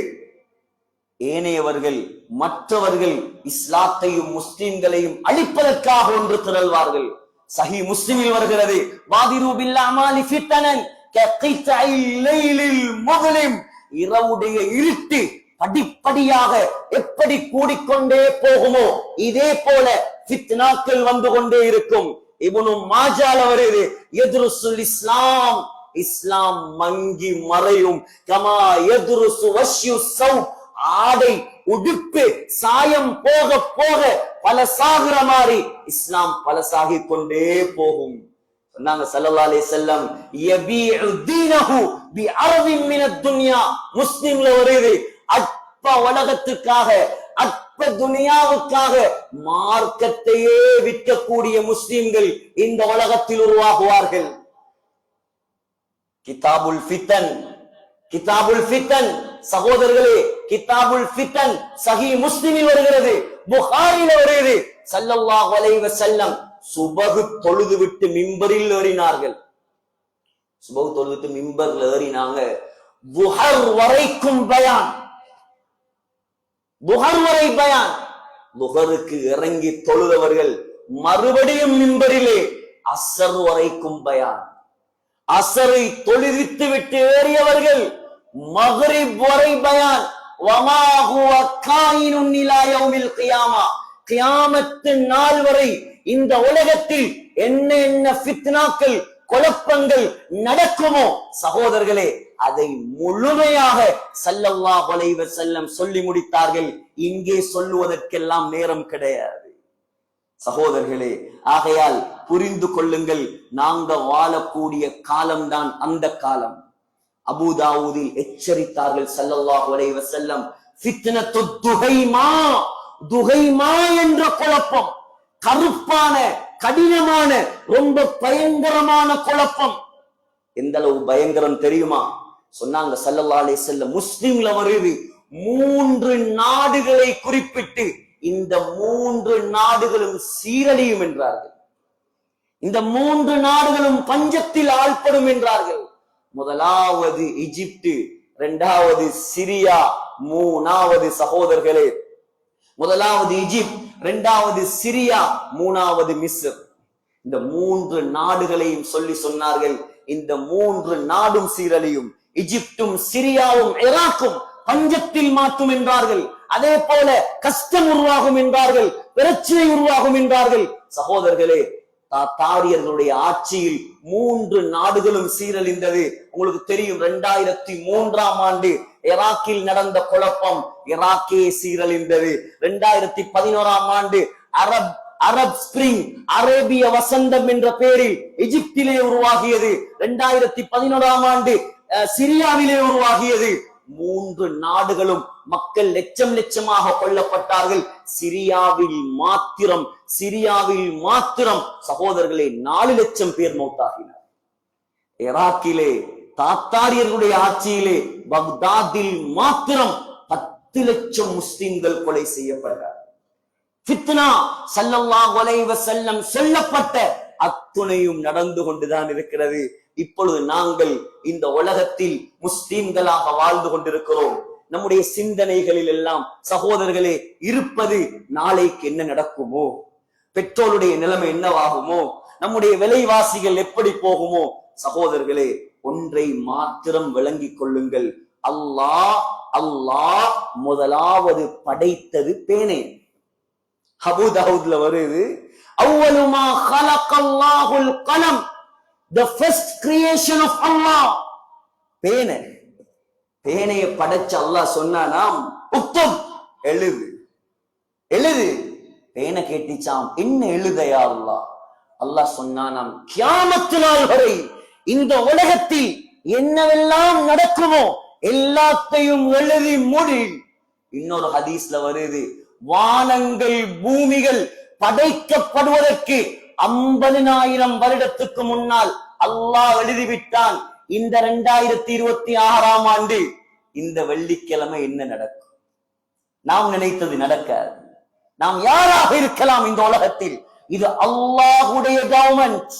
ஏனையவர்கள் மற்றவர்கள் இஸ்லாத்தையும் முஸ்லிம்களையும் அழிப்பதற்காக ஒன்று திரள்வார்கள். சஹி முஸ்லிமில் வருகிறது, வாதிரு பில் அமாலி ஃபித்தனன் ககித்இல் லைலில் முஸ்லிம், இரவுடைய இருட்டு படிப்படியாக எப்படி கூடிக்கொண்டே போகுமோ இதே போல ஃபித்னாக்கள் வந்து கொண்டே இருக்கும். இப்னு மாஜால வருது, யத்ருசுல் இஸ்லாம், இஸ்லாம் மங்கி மறையும். கமா யத்ருசு வஷ்யு ஸௌப், ஆடை உடுப்பு சாயம் போக போக பலசாகிற மாதிரி இஸ்லாம் பலசாகி கொண்டே போகும். சொன்னாங்க ஸல்லல்லாஹு அலைஹி வஸல்லம், யபீஉ தீனஹு பிஅர்தின் மினத் துன்யா. முஸ்லிம்ல வருது, அற்ப உலகத்துக்காக அற்ப துனியாவுக்காக மார்க்கத்தையே விற்கக்கூடிய முஸ்லிம்கள் இந்த உலகத்தில் உருவாகுவார்கள். கிதாபுல் ஃபித்தன், கிதாபுல் ஃபித்தன் சகோதரர்களே, கிதாபுல் ஃபித்தன் சஹீ முஸ்லிமில் வருகிறது, புகாரில வருகிறது. ஸல்லல்லாஹு அலைஹி வஸல்லம் சுபஹ் தொழுது விட்டு மிம்பரில் ஏறினார்கள். சுபஹ் தொழுது மிம்பர்ல ஏறினாங்க. துஹர் வரைக்கும் பயான், துஹர் வரை பயான். துஹருக்கு இறங்கி தொழுதவர்கள் மறுபடியும் மிம்பரிலே அஸ்ர் வரைக்கும் பயான். அஸ்ரை தொழுவித்து விட்டு ஏறியவர்கள் மக்ரிப் வரை பயான். வமா ஹுவ காயினுன் இலா யௌமில் கியாமா, கியாமத்து நாள் வரை இந்த உலகத்தில் என்ன என்ன ஃபித்னாக்கள் குழப்பங்கள் நடக்குமோ சகோதரர்களே, அதை முழுமையாக ஸல்லல்லாஹு அலைஹி வஸல்லம் சொல்லி முடித்தார்கள். இங்கே சொல்லுவதற்கெல்லாம் நேரம் கிடையாது சகோதரர்களே. ஆகையால் புரிந்து கொள்ளுங்கள், நாங்க வாழக்கூடிய காலம்தான் அந்த காலம். அபூதாவூதில் எச்சரித்தார்கள் ஸல்லல்லாஹு அலைஹி வஸல்லம், ஃபித்னத்து துஹைமா, துஹைமா என்ற குழப்பம், கருப்பான கடினமான ரொம்ப பயங்கரமான குழப்பம். எந்த அளவு பயங்கரம் தெரியுமா? சொன்னாங்க ஸல்லல்லாஹு அலைஹி வஸல்லம், முஸ்லிம்ல வருது, 3 நாடுகளை குறிப்பிட்டு இந்த 3 நாடுகளும் சீரழியும் என்றார்கள். இந்த 3 நாடுகளும் பஞ்சத்தில் ஆழ்படும் என்றார்கள். முதலாவது எகிப்து, இரண்டாவது சிரியா, மூணாவது சகோதரர்களே, முதலாவது எகிப்து, இரண்டாவது சிரியா, மூணாவது மிஸ்ர். இந்த 3 நாடுகளையும் சொல்லி சொன்னார்கள், இந்த 3 நாடும் சீரழியும். எகிப்தும் சிரியாவும் ஈராக்கும் பஞ்சத்தில் மாற்றும் என்றார்கள். அதே போல கஷ்டம் உருவாகும் என்றார்கள், பிரச்சனை உருவாகும் என்றார்கள். சகோதரர்களே, தாத்தாரியர்களுடைய ஆட்சியில் 3 நாடுகளும் சீரழிந்தது. உங்களுக்கு தெரியும், 2003ஆம் ஆண்டு ஈராக்கில் நடந்த குழப்பம், ஈராக்கே சீரழிந்தது. 2011ஆம் ஆண்டு அரப் ஸ்பிரிங், அரேபிய வசந்தம் என்ற பெயரில் எகிப்திலே உருவாகியது. 2011ஆம் ஆண்டு சிரியாவிலே உருவாகியது. 3 நாடுகளும் மக்கள் லட்சம் லட்சமாக கொல்லப்பட்டார்கள். சிரியாவில் மாத்திரம் சகோதரர்களே 4 லட்சம் பேர் மௌத்தாகினர். ஈராக்கிலே தாத்தாரியர்களுடைய ஆட்சியிலே பக்தாதில் மாத்திரம் 10 லட்சம் முஸ்லிம்கள் கொலை செய்யப்பட்டார். ஃபித்னா ஸல்லல்லாஹு அலைஹி வஸல்லம் சொல்லப்பட்ட அத்துணையும் நடந்து கொண்டுதான் இருக்கிறது. இப்பொழுது நாங்கள் இந்த உலகத்தில் முஸ்லிம்களாக வாழ்ந்து கொண்டிருக்கிறோம். நம்முடைய சிந்தனைகளில் எல்லாம் சகோதரர்களே இருப்பது, நாளைக்கு என்ன நடக்குமோ, பெட்ரோலுடைய நிலைமை என்னவாகுமோ, நம்முடைய விலைவாசிகள் எப்படி போகுமோ. சகோதரர்களே, ஒன்றை மாத்திரம் விளங்கிக் கொள்ளுங்கள், அல்லாஹ் முதலாவது படைத்தது பேனை. அபூதாவூத்ல வருது, அவ்வலு மா கலகல்லாஹுல் கலம், the first creation of Allah. பேனை, பேனையை படைச்ச அல்லாஹ் சொன்னானாம், உக்துப், எழுது எழுது. பேனை கேட்டுச்சாம், என்ன எழுதையா அல்லாஹ்? அல்லாஹ் சொன்னானாம், கியாமத்து நாள் வரை இந்த உலகத்தில் என்னவெல்லாம் நடக்குமோ எல்லாத்தையும் எழுதி மூடி. இன்னொரு ஹதீஸ்ல வருது, வானங்கள் பூமிகள் படைக்கப்படுவதற்கு 50,000 வருடத்துக்கு முன்னால் அல்லாஹ் எழுதிவிட்டான், இந்த 2026ஆம் ஆண்டு இந்த வெள்ளிக்கிழமை என்ன நடக்கும். நாம் நினைத்தது நடக்காது. நாம் யாராக இருக்கலாம் இந்த உலகத்தில், இது அல்லாஹ்வுடைய கவர்மெண்ட்,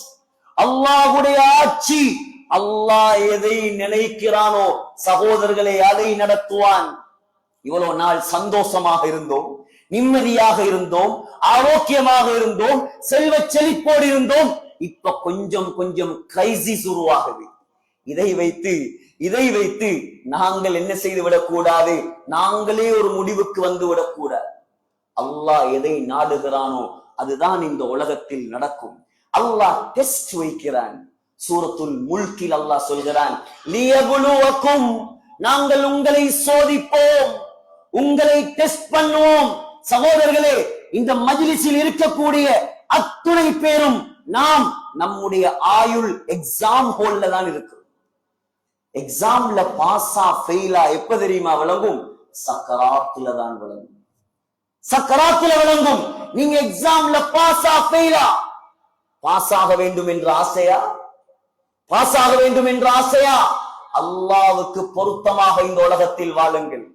அல்லாஹ்வுடைய ஆட்சி. அல்லாஹ் எதை நினைக்கிறானோ சகோதரர்களை அதை நடத்துவான். இவ்வளவு நாள் சந்தோஷமாக இருந்தோம், நிம்மதியாக இருந்தோம், ஆரோக்கியமாக இருந்தோம், செல்வ செழிப்போடு இருந்தோம். இப்ப கொஞ்சம் கொஞ்சம் கிரைசிஸ் உருவாகுது. இதை வைத்து நாங்கள் என்ன செய்து விடக்கூடாது, நாங்களே ஒரு முடிவுக்கு வந்து விடக்கூடாது. அல்லாஹ் எதை நாடுகிறானோ அதுதான் இந்த உலகத்தில் நடக்கும். அல்லாஹ் டெஸ்ட் வைக்கிறான். சூரத்துல் முல்கில் அல்லாஹ் சொல்கிறான், லியபுலுவக்கும், நாங்கள் உங்களை சோதிப்போம், உங்களை டெஸ்ட் பண்ணுவோம். சகோதரர்களே, இந்த மஜ்லிஸில் இருக்கக்கூடிய அத்துணை பேரும் நாம் நம்முடைய ஆயுள் எக்ஸாம் ஹோல்ல தான் இருக்கிறோம். எக்ஸாம்ல பாஸா ஃபெயிலா எப்ப தெரியுமா விளங்கும்? சக்கராத்துல தான் விளங்கும். சக்கராத்துல விளங்கும். நீங்க எக்ஸாம்ல பாஸா ஃபெயிலா? பாஸ் ஆக வேண்டும் என்ற ஆசையா? பாஸ் ஆக வேண்டும் என்ற ஆசையா? அல்லாஹ்வுக்கு பொருத்தமாக இந்த உலகத்தில் வாழுங்கள்.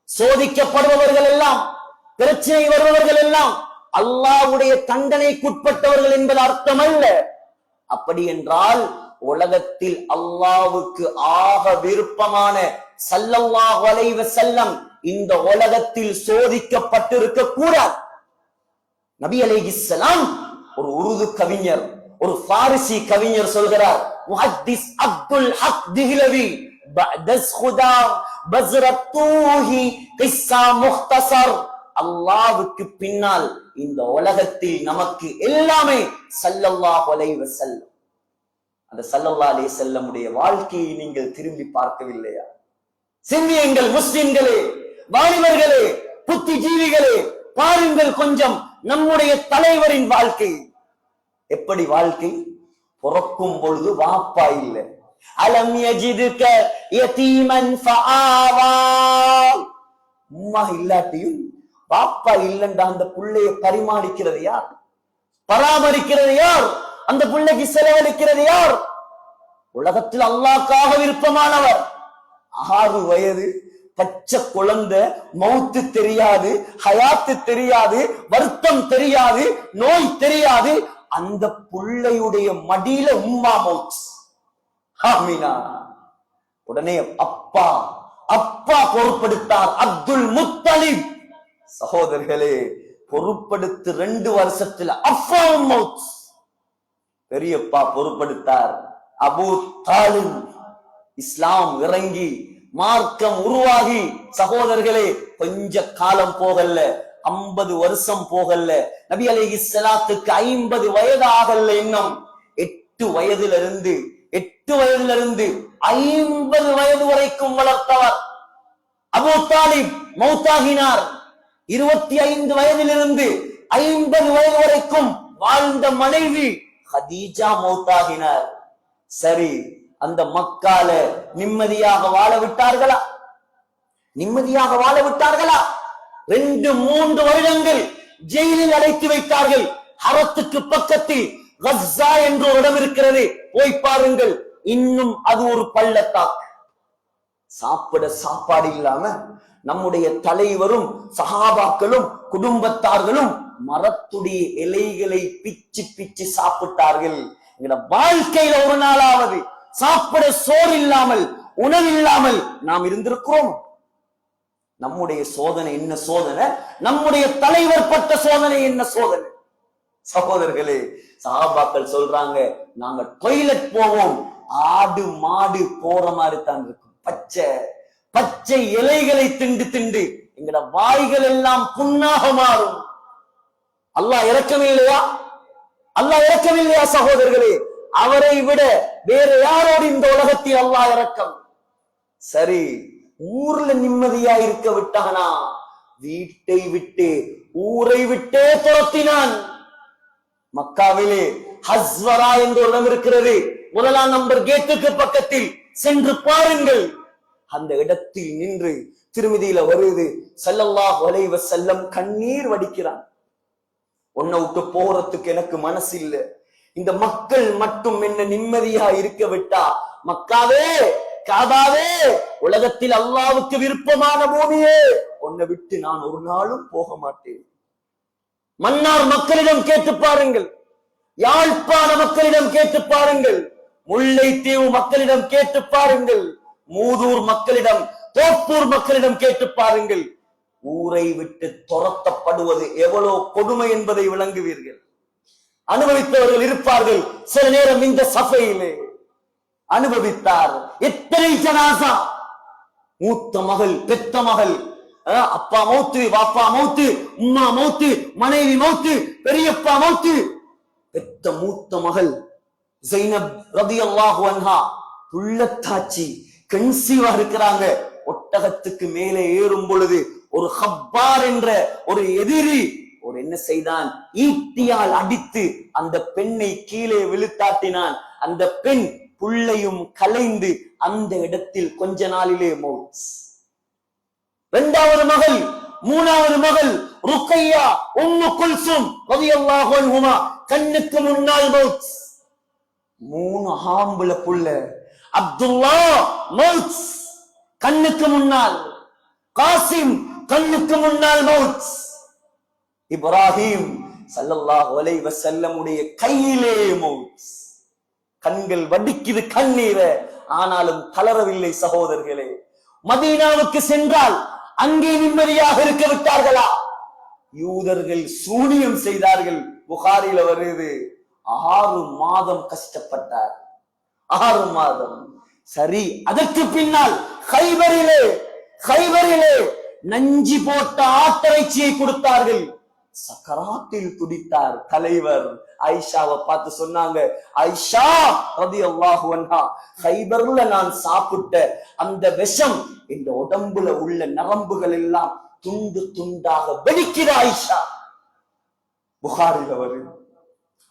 சோதிக்கப்படுபவர்கள் எல்லாம், பிரச்சனை வருபவர்கள் எல்லாம் அல்லாஹ்வுடைய தண்டனைக்குட்பட்டவர்கள் என்பது அர்த்தம் அல்ல. அப்படி என்றால் உலகத்தில் அல்லாஹ்வுக்கு ஆக விருப்பமான ஸல்லல்லாஹு அலைஹி வஸல்லம் இந்த உலகத்தில் சோதிக்கப்பட்டிருக்க கூடாது. நபி அலைஹிஸ்ஸலாம் ஒரு உருது கவிஞர், ஒரு பாரிசி கவிஞர் சொல்கிறார், முஹத்திஸ் அப்துல் ஹக் திஹ்லவி பஅதஸ் குதா பஸ்ரத்தூஹி கிஸ்ஸா முக்தஸர். அல்லாஹ்வுக்கு பின்னால் இந்த உலகத்தில் நமக்கு எல்லாமே ஸல்லல்லாஹு அலைஹி வஸல்லம். அந்த ஸல்லல்லாஹு அலைஹி வஸல்லமுடைய வாழ்க்கையை நீங்கள் திரும்பி பார்க்கவில்லையா? சிந்தியுங்கள் முஸ்லிம்களே, வாலிபர்களே, புத்திஜீவிகளே, பாருங்கள் கொஞ்சம் நம்முடைய தலைவரின் வாழ்க்கை. எப்படி வாழ்க்கை? பிறக்கும் பொழுது வாப்பா இல்லை. அலம் யஜிதுக யதீமன் ஃபஆவா. உம்மா இல்லாட்டியும் பாப்பா இல்லைண்டா அந்த புள்ளைய பரிமாறிக்கிறது யார்? பராமரிக்கிறது யார்? அந்த புள்ளைக்கு செலவழிக்கிறது யார்? உலகத்தில் அல்லாஹ்வுக்காக விருப்பமானவர். 6 வயது பச்சை குழந்தை, மௌத்து தெரியாது, ஹயாத்து தெரியாது, வருத்தம் தெரியாது, நோய் தெரியாது, அந்த புள்ளையுடைய மடியில உம்மா மௌத். ஆமீனா. உடனே அப்பா பொறுப்படுத்தார். அப்துல் முத்தலிப். சகோதரர்களே, பொறுப்படுத்து 2 வருஷத்துல அப்பாவும் மௌத். பெரியப்பா பொறுப்படுத்தார். அபூ தாலிப். இஸ்லாம் இறங்கி மார்க்கம் உருவாகி சகோதரர்களே கொஞ்ச காலம் போகல, 50 வருஷம் போகல. நபி அலைஹிஸ்ஸலாத்துக்கு 50 வயது ஆகல. இன்னும் 8 வயதிலிருந்து 50 வயது வரைக்கும் வளர்த்தவர் அபூ தாலிப் மௌத்தாகினார். 25 வயதிலிருந்து 50 வயது வரைக்கும் வாழ்ந்த மனைவி ஹதீஜா மௌத்தாகினார். சரி, அந்த மக்கால நிம்மதியாக வாழ விட்டார்களா? நிம்மதியாக வாழ விட்டார்களா? 2-3 வருடங்கள் ஜெயிலில் அடைத்து வைத்தார்கள். ஹரத்துக்கு பக்கத்தில் கஸ்ஸா என்ற ஒரு இடம் இருக்கிறது, போய் பாருங்கள். இன்னும் அது ஒரு பள்ளத்தாக்கு. சாப்பிட சாப்பாடு இல்லாம நம்முடைய தலைவரும் சஹாபாக்களும் குடும்பத்தார்களும் மரத்துடைய இலைகளை பிச்சு பிச்சு சாப்பிட்டார்கள். எங்கட வாழ்க்கையில ஒரு நாளாவது சாப்பிட சோறு இல்லாமல், உணவு இல்லாமல் நாம் இருந்திருக்கிறோம்? நம்முடைய சோதனை என்ன சோதனை? நம்முடைய தலைவர் பட்ட சோதனை என்ன சோதனை? சகோதரர்களே, சஹாபாக்கள் சொல்றாங்க, நாங்க டாய்லெட் போவோம், ஆடு மாடு போற மாதிரி தான் இருக்கும். பச்சை இலைகளை திண்டு எங்கட வாய்கள் எல்லாம் புண்ணாக மாறும். அல்லாஹ் இறக்கவில்லையா? அல்லாஹ் இறக்கவில்லையா? சகோதரர்களே, அவரை விட வேற யாரோடு இந்த உலகத்தில் அல்லாஹ் இறக்கம்? சரி, ஊர்ல நிம்மதியா இருக்க விட்டானா? வீட்டை விட்டு ஊரை விட்டே துரத்தினான். மக்காவிலே ஹஸ்வரா என்ற ஒரு இடம் இருக்கிறது, 1ஆம் நம்பர் கேட்டுக்கு பக்கத்தில் சென்று பாருங்கள். அந்த இடத்தில் நின்று திருமதியில வருது, ஸல்லல்லாஹு அலைஹி வஸல்லம் கண்ணீர் வடிக்கிறான். உன்னை விட்டு போறதுக்கு எனக்கு மனசு இல்ல, இந்த மக்கள் மட்டும் என்ன நிம்மதியா இருக்க விட்டா. மக்காவே, காபாவே, உலகத்தில் அல்லாஹ்வுக்கு விருப்பமான பூமியே, உன்னை விட்டு நான் ஒரு நாளும் போக மாட்டேன். மன்னார் மக்களிடம் கேட்டு பாருங்கள், யாழ்ப்பாண மக்களிடம் கேட்டு பாருங்கள், முல்லைத்தீவு மக்களிடம் கேட்டு பாருங்கள், மூதூர் மக்களிடம், தோப்பூர் மக்களிடம் கேட்டு பாருங்கள். ஊரை விட்டு துரத்தப்படுவது எவ்வளவு கொடுமை என்பதை விளங்குவீர்கள். அனுபவித்தவர்கள் இருப்பார்கள். சில நேரம் இந்த சபையிலே அனுபவித்தார். எத்தனை ஜனாசா, மூத்த மகள், பெத்த மகள், அப்பா மௌத்து, பாப்பா மௌத்து, உம்மா மௌத்து, மனைவி மௌத்து, பெரியப்பா மௌத்து. பெத்த மூத்த மகள் ஜைனப் ரலியல்லாஹு அன்ஹா புள்ளத்தாச்சி, கன்சீவா இருக்கிறாங்க. ஒட்டகத்துக்கு மேலே ஏறும் பொழுது ஒரு ஹப்பார் என்ற ஒரு எதிரி ஒரு என்ன செய்தான், ஈட்டியால் அடித்து அந்த பெண்ணை கீழே விழுத்தாட்டினான். அந்த பெண் புள்ளையும் கலைந்து அந்த இடத்தில் கொஞ்ச நாளிலே மௌத். இரண்டாவது மகள், மூணாவது மகள் ருக்கையா, உம்மு குல்சும் ரலியல்லாஹு அன்ஹுமா கண்ணுக்கு முன்னால் மௌத். 3 ஆம்பளை புள்ள. அப்துல்லா மௌத் கண்ணுக்கு முன்னால், காசிம் கண்ணுக்கு முன்னால் மௌத். இப்ராஹிம் ஸல்லல்லாஹு அலைஹி வஸல்லம் உடைய கையிலே மௌத். கண்கள் வடிக்குது கண்ணீர, ஆனாலும் தளரவில்லை சகோதரர்களே. மதீனாவுக்கு சென்றால் அங்கே நிம்மதியாக இருக்க விட்டார்களா? யூதர்கள் சூனியம் செய்தார்கள். புகாரில வருது, 6 மாதம் கஷ்டப்பட்டார். 6 மாதம். சரி, அதற்கு பின்னால் கைபரிலே நஞ்சி போட்ட ஆட்டிறைச்சியை கொடுத்தார்கள். சக்கராத்தில் துடித்தார் தலைவர். ஆயிஷாவை பார்த்து சொன்னாங்க, ஆயிஷா ரலியல்லாஹு அன்ஹா, கைபர்ல நான் சாப்பிட்ட அந்த விஷம் இந்த உடம்புல உள்ள நரம்புகள் எல்லாம் துண்டு துண்டாக வெடிக்கிற ஆயிஷா. புகாரில வருது.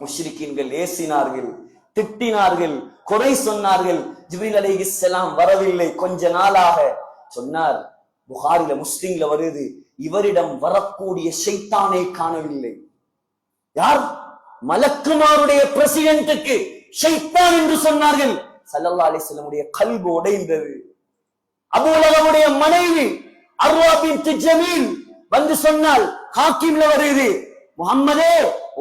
முஷ்ரிக்கீன்கள் ஏசினார்கள், திட்டினார்கள், குறை சொன்னார்கள். ஜிப்ரீல் அலைஹிஸ்ஸலாம் வரவில்லை கொஞ்ச நாளாக. சொன்னார், புகாரில முஸ்லிம்ல வருது, இவரிடம் வரக்கூடிய ஷைத்தானை காணவில்லை. யார்? மலக்குமாருடைய பிரசிடென்ட்டுக்கு ஷைத்தான் என்று சொன்னார்கள். ஸல்லல்லாஹு அலைஹி வஸல்லம் உடைய கல்பு உடைந்தது. அபூ லஹபுடைய மனைவி அர்வா பின்த் ஜமீல் வந்து சொன்னால், ஹாக்கிம்ல வருது, முஹம்மதே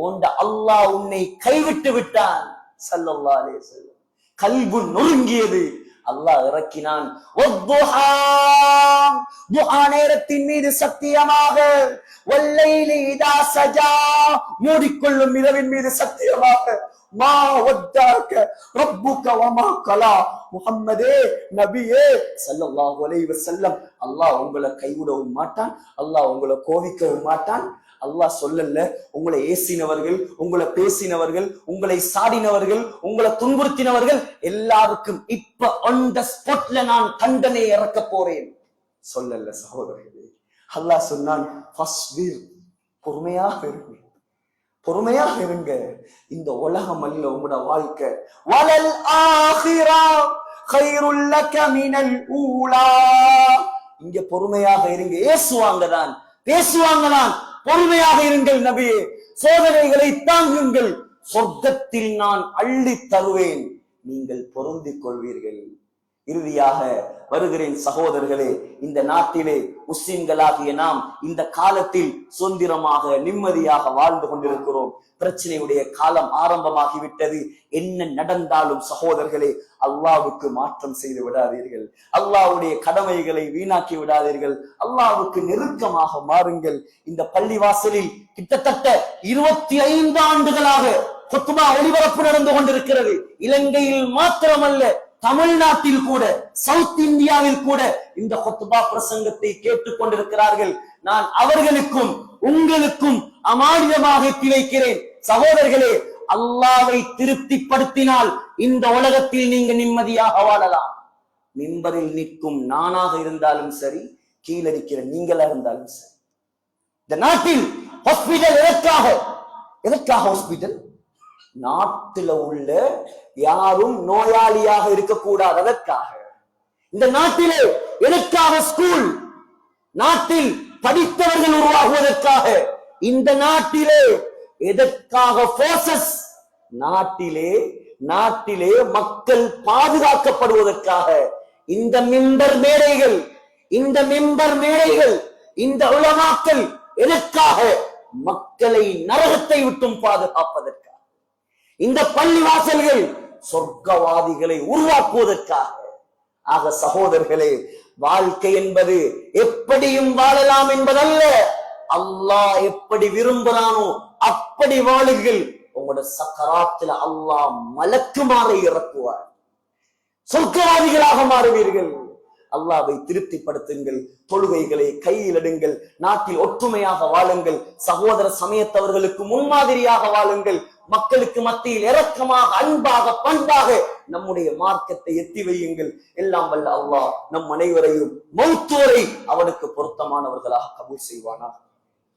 ஓண்ட அல்லாஹ் உன்னை கைவிட்டு விட்டான். ஸல்லல்லாஹு அலைஹி வஸல்லம் கல்பு நொறுங்கியது. அல்லாஹ் இறக்கினான், துஹா நேரத்தின் மீது சத்தியமாக, வல்லைலி இதா சஜா மூடிக்கொள்ளும் இரவின் மீது சத்தியமாக, மா வத்தாக்க ரப்புக வமா கலா. முஹம்மதே நபியே ஸல்லல்லாஹு அலைஹி வஸல்லம், அல்லாஹ் உங்களை கைவிடவும் மாட்டான், அல்லாஹ் உங்களை கோவிக்கவும் மாட்டான். அல்லாஹ் சொல்லல, உங்களை ஏசினவர்கள், உங்களை பேசினவர்கள், உங்களை சாடினவர்கள், உங்களை துன்புறுத்தினவர்கள் எல்லாருக்கும் இப்ப ஆன் தி ஸ்பாட்ல நான் தண்டனை இறக்க போறேன் சொல்லல சகோதரர்களே. அல்லாஹ் சொன்னான், ஃபஸ்பிர், பொறுமையாக இருங்க, பொறுமையாக இருங்க. இந்த உலகம் அல்ல உங்களோட வாழ்க்கை. வலல் ஆகிரா கைருல் லக மினல் ஊலா. இங்க பொறுமையாக இருங்க. ஏசுவாங்கதான், பேசுவாங்கதான். பொறுமையாக இருங்கள் நபியே, சோதனைகளை தாங்குங்கள், சொர்க்கத்தில் நான் அள்ளி தருவேன், நீங்கள் பொருந்திக் கொள்வீர்கள். இறுதியாக வருகிறேன் சகோதரர்களே, இந்த நாட்டிலே முஸ்லிம்களாகிய நாம் இந்த காலத்தில் சுதந்திரமாக நிம்மதியாக வாழ்ந்து கொண்டிருக்கிறோம். பிரச்சனையுடைய காலம் ஆரம்பமாகிவிட்டது. என்ன நடந்தாலும் சகோதரர்களே, அல்லாஹ்வுக்கு மாற்றம் செய்து விடாதீர்கள், அல்லாஹ்வுடைய கடமைகளை வீணாக்கி விடாதீர்கள், அல்லாஹ்வுக்கு நெருக்கமாக மாறுங்கள். இந்த பள்ளிவாசலில் கிட்டத்தட்ட 25 ஆண்டுகளாக குத்பா ஒளிபரப்பு நடந்து கொண்டிருக்கிறது. இலங்கையில் மாத்திரமல்ல, தமிழ்நாட்டில் கூட, சவுத் இந்தியாவில் கூட இந்த குத்பா பிரசங்கத்தை கேட்டுக் கொண்டிருக்கிறார்கள். நான் அவர்களுக்கும் உங்களுக்கும் அமானிதமாக வைக்கிறேன். சகோதரர்களே, அல்லாஹ்வை திருப்திப்படுத்தினால் இந்த உலகத்தில் நீங்க நிம்மதியாக வாழலாம். மிம்பரில் நிற்கும் நானாக இருந்தாலும் சரி, கீழடிக்கிற நீங்களா இருந்தாலும் சரி. இந்த நாட்டில் ஹாஸ்பிட்டல் எதற்காக ஹாஸ்பிட்டல்? நாட்டில உள்ள யாரும் நோயாளியாக இருக்கக்கூடாது, அதற்காக. இந்த நாட்டிலே எதற்காக ஸ்கூல்? நாட்டில் படித்தவர்கள் உருவாகுவதற்காக. இந்த நாட்டிலே எதற்காக போர்சஸ்? நாட்டிலே மக்கள் பாதுகாக்கப்படுவதற்காக. இந்த மிம்பர் மேடைகள், இந்த உலமாக்கள் எதற்காக? மக்களை நரகத்தை விட்டும் பாதுகாப்பதற்காக. இந்த பள்ளிவாசல்கள் சொர்க்கவாதிகளை உருவாக்குவதற்காக. ஆக சகோதரர்களே, வாழ்க்கை என்பது எப்படியும் வாழலாம் என்பதல்ல, அல்லாஹ் எப்படி விரும்புறானோ அப்படி வாழுங்கள். உங்களோட சக்கராத்துல அல்லாஹ் மலக்குமாரை இறக்குவார், சொர்க்கவாதிகளாக மாறுவீர்கள். அல்லாஹ்வை திருப்திப்படுத்துங்கள், தொழுகைகளை கையில் எடுங்கள், நாட்டில் ஒற்றுமையாக வாழுங்கள், சகோதர சமயத்தவர்களுக்கு முன்மாதிரியாக வாழுங்கள், மக்களுக்கு மத்தியில் இரக்கமாக அன்பாக பண்பாக நம்முடைய மார்க்கத்தை எத்தி வையுங்கள். எல்லாம் வல்ல அல்லாஹ் நம் அனைவரையும் மௌத்து வரை அவனுக்கு பொருத்தமானவர்களாக கபூல் செய்வானா.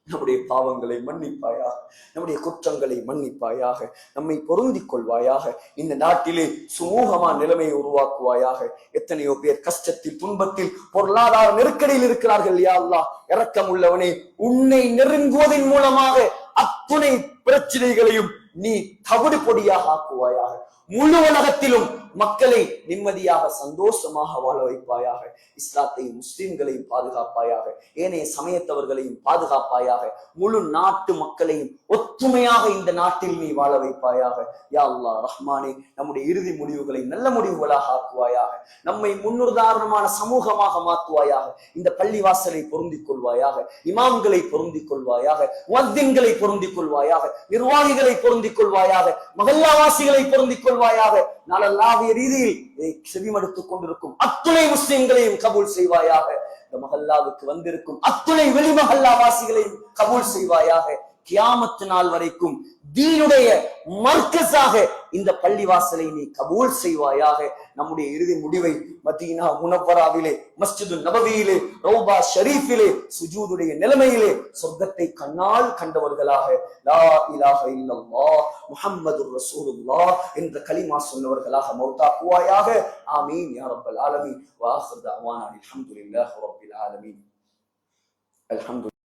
நம்முடைய பாவங்களை மன்னிப்பாயாக, நம்முடைய குற்றங்களை மன்னிப்பாயாக, நம்மை பொருந்திக் கொள்வாயாக, இந்த நாட்டிலே சுமூகமான நிலைமையை உருவாக்குவாயாக. எத்தனையோ பேர் கஷ்டத்தில், துன்பத்தில், பொருளாதார நெருக்கடியில் இருக்கிறார்கள். யா அல்லாஹ் இரக்கம் உள்ளவனே, உன்னை நெருங்குவதன் மூலமாக அத்துணை பிரச்சனைகளையும் நீ தவிடு பொடியாக ஆக்குவாயாக. முழு உலகத்திலும் மக்களை நிம்மதியாக சந்தோஷமாக வாழ வைப்பாயாக. இஸ்லாத்தையும் முஸ்லிம்களையும் பாதுகாப்பாயாக, ஏனைய சமயத்தவர்களையும் பாதுகாப்பாயாக, முழு நாட்டு மக்களையும் ஒற்றுமையாக இந்த நாட்டில் நீ வாழ வைப்பாயாக. யா அல்லாஹ் ரஹ்மானே, நம்முடைய இறுதி முடிவுகளை நல்ல முடிவுகளாக ஆக்குவாயாக. நம்மை முன்னுதாரணமான சமூகமாக மாற்றுவாயாக. இந்த பள்ளிவாசலை பொருந்திக் கொள்வாயாக, இமாம்களை பொருந்திக் கொள்வாயாக, முஅத்தின்களை பொருந்திக் கொள்வாயாக, நிர்வாகிகளை பொருந்திக் கொள்வாயாக, மஹல்லாவாசிகளை பொருந்திக் கொள்வாயாக. நாளல்லாவிய ரீதியில் இதை செவிமடுத்துக் கொண்டிருக்கும் அத்துணை முஸ்லிம்களையும் கபூல் செய்வாயாக. இந்த மஹல்லாவுக்கு வந்திருக்கும் அத்துணை வெளி மஹல்லாவாசிகளையும் கபூல் செய்வாயாக. கியாமத்து நாள் வரைக்கும் தீனுடைய மர்கஸாக இந்த பள்ளிவாசலை நீ கபூல் செய்வாயாக. நம்முடைய இறுதி முடிவை மதீனா முனவ்வராவிலே, மஸ்ஜிது நபவியிலே, ரௌபா ஷரீஃபிலே, சுஜூதுடைய நிலைமையிலே சொர்க்கத்தை கண்ணால் கண்டவர்களாக, லா இலாஹ இல்லல்லாஹ் முஹம்மதுர் ரசூலுல்லாஹ் என்ற கலிமா சொன்னவர்களாக மௌத்தாக்குவாயாக. ஆமீன் யா ரப்பல் ஆலமீன். வ ஆகிரு தஅவானா அல்ஹம்துலில்லாஹி ரப்பில் ஆலமீன். அல்ஹம்துலில்லாஹ்.